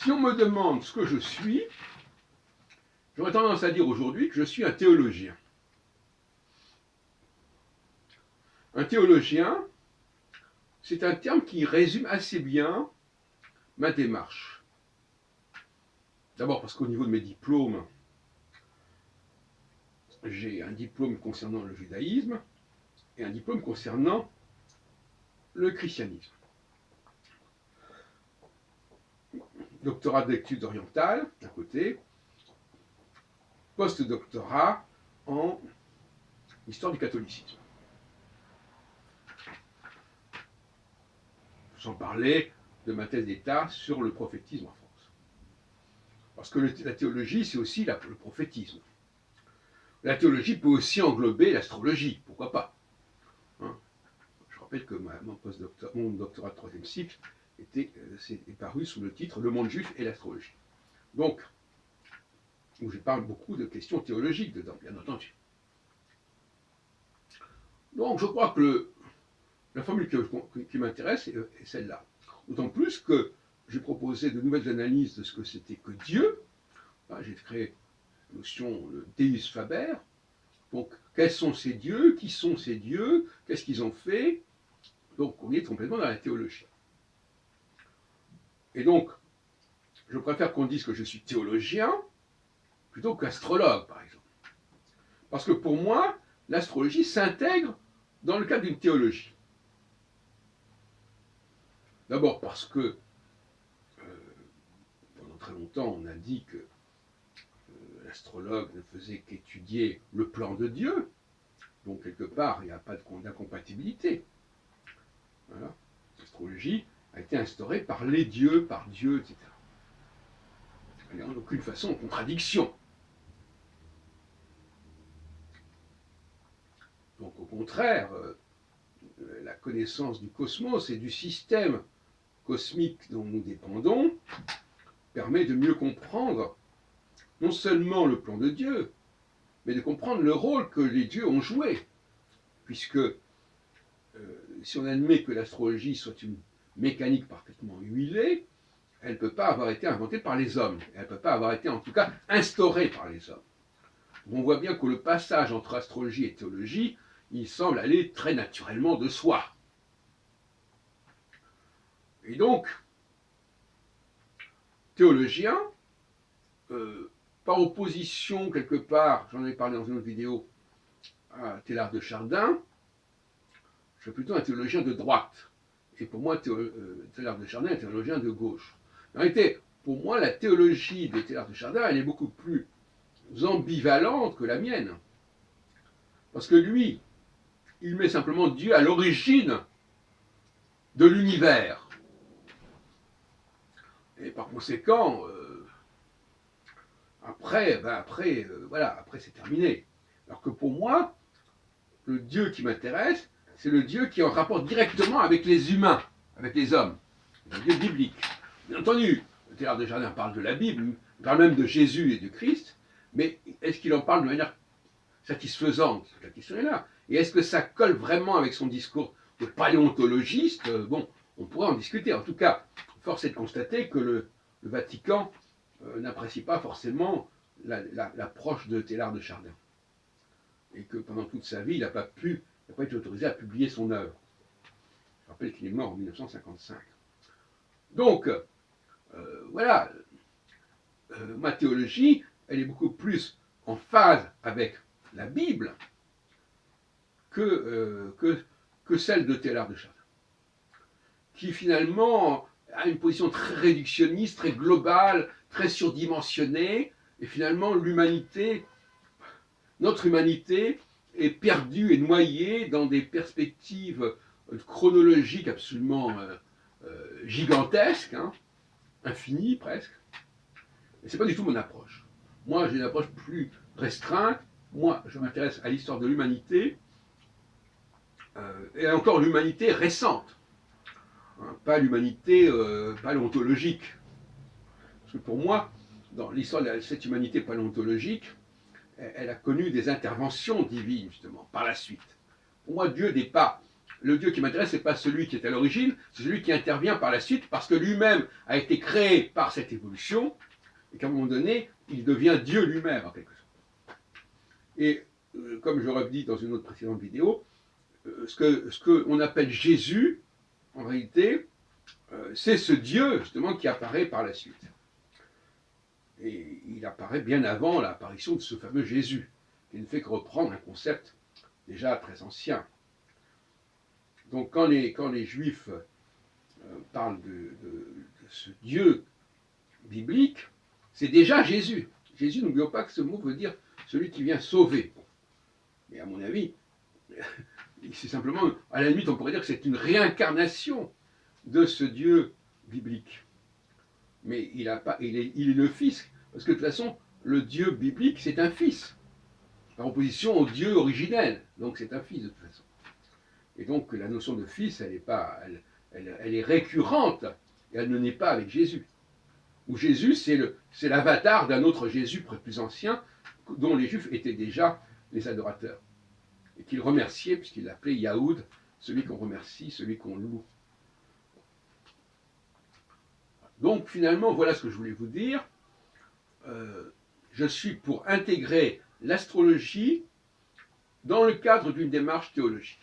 Si on me demande ce que je suis, j'aurais tendance à dire aujourd'hui que je suis un théologien. Un théologien, c'est un terme qui résume assez bien ma démarche. D'abord parce qu'au niveau de mes diplômes, j'ai un diplôme concernant le judaïsme et un diplôme concernant le christianisme. Doctorat d'études orientales, d'un côté, post-doctorat en histoire du catholicisme. Sans parler de ma thèse d'État sur le prophétisme en France. Parce que la théologie, c'est aussi le prophétisme. La théologie peut aussi englober l'astrologie, pourquoi pas. Hein, je rappelle que mon doctorat de troisième cycle est paru sous le titre « Le monde juif et l'astrologie ». Donc, où je parle beaucoup de questions théologiques dedans, bien entendu. Donc, je crois que la formule qui m'intéresse est celle-là. D'autant plus que j'ai proposé de nouvelles analyses de ce que c'était que Dieu. J'ai créé la notion de Deus Faber. Donc, quels sont ces dieux? Qui sont ces dieux? Qu'est-ce qu'ils ont fait? Donc, on est complètement dans la théologie. Et donc, je préfère qu'on dise que je suis théologien plutôt qu'astrologue, par exemple. Parce que pour moi, l'astrologie s'intègre dans le cadre d'une théologie. D'abord parce que pendant très longtemps, on a dit que l'astrologue ne faisait qu'étudier le plan de Dieu. Donc, quelque part, il n'y a pas d'incompatibilité. Voilà. L'astrologie a été instaurée par les dieux, par Dieu, etc. Elle n'est en aucune façon en contradiction. Donc, au contraire, la connaissance du cosmos et du système cosmique dont nous dépendons permet de mieux comprendre non seulement le plan de Dieu, mais de comprendre le rôle que les dieux ont joué. Puisque si on admet que l'astrologie soit une mécanique parfaitement huilée, elle ne peut pas avoir été inventée par les hommes. Elle ne peut pas avoir été, en tout cas, instaurée par les hommes. On voit bien que le passage entre astrologie et théologie, il semble aller très naturellement de soi. Et donc, théologien, par opposition, quelque part, j'en ai parlé dans une autre vidéo, à Teilhard de Chardin, je suis plutôt un théologien de droite. Et pour moi, Teilhard de Chardin est un théologien de gauche. En réalité, pour moi, la théologie de Teilhard de Chardin, elle est beaucoup plus ambivalente que la mienne. Parce que lui, il met simplement Dieu à l'origine de l'univers. Et par conséquent, après c'est terminé. Alors que pour moi, le Dieu qui m'intéresse, c'est le Dieu qui est en rapport directement avec les humains, avec les hommes. Le Dieu biblique. Bien entendu, Teilhard de Chardin parle de la Bible, il parle même de Jésus et du Christ, mais est-ce qu'il en parle de manière satisfaisante? La question est là. Et est-ce que ça colle vraiment avec son discours de paléontologiste? Bon, on pourrait en discuter. En tout cas, force est de constater que le Vatican n'apprécie pas forcément l'approche de Teilhard de Chardin. Et que pendant toute sa vie, il n'a pas été autorisé à publier son œuvre. Je rappelle qu'il est mort en 1955. Donc, voilà, ma théologie, elle est beaucoup plus en phase avec la Bible que celle de Teilhard de Chardin, qui finalement a une position très réductionniste, très globale, très surdimensionnée, et finalement notre humanité est perdue et noyée dans des perspectives chronologiques absolument gigantesques, infinies presque. Et ce n'est pas du tout mon approche. Moi, j'ai une approche plus restreinte. Moi, je m'intéresse à l'histoire de l'humanité, et encore l'humanité récente, pas l'humanité paléontologique. Parce que pour moi, dans l'histoire de cette humanité paléontologique, elle a connu des interventions divines, justement, par la suite. Pour moi, Dieu n'est pas le Dieu qui m'intéresse, ce n'est pas celui qui est à l'origine, c'est celui qui intervient par la suite, parce que lui-même a été créé par cette évolution, et qu'à un moment donné, il devient Dieu lui-même, en quelque sorte. Et comme je l'ai dit dans une autre précédente vidéo, ce qu'on appelle Jésus, en réalité, c'est ce Dieu, justement, qui apparaît par la suite. Et il apparaît bien avant l'apparition de ce fameux Jésus, qui ne fait que reprendre un concept déjà très ancien. Donc quand les Juifs parlent de ce Dieu biblique, c'est déjà Jésus. Jésus, n'oublions pas que ce mot veut dire celui qui vient sauver. Mais à mon avis, c'est simplement, à la limite, on pourrait dire que c'est une réincarnation de ce Dieu biblique. Mais il est le Fils, parce que de toute façon, le Dieu biblique, c'est un Fils, par opposition au Dieu originel. Donc c'est un Fils de toute façon. Et donc la notion de Fils, elle est récurrente, et elle ne naît pas avec Jésus. Où Jésus, c'est l'avatar d'un autre Jésus plus ancien, dont les Juifs étaient déjà les adorateurs. Et qu'il remerciait, puisqu'il l'appelait Yahoud, celui qu'on remercie, celui qu'on loue. Donc finalement, voilà ce que je voulais vous dire. Je suis pour intégrer l'astrologie dans le cadre d'une démarche théologique.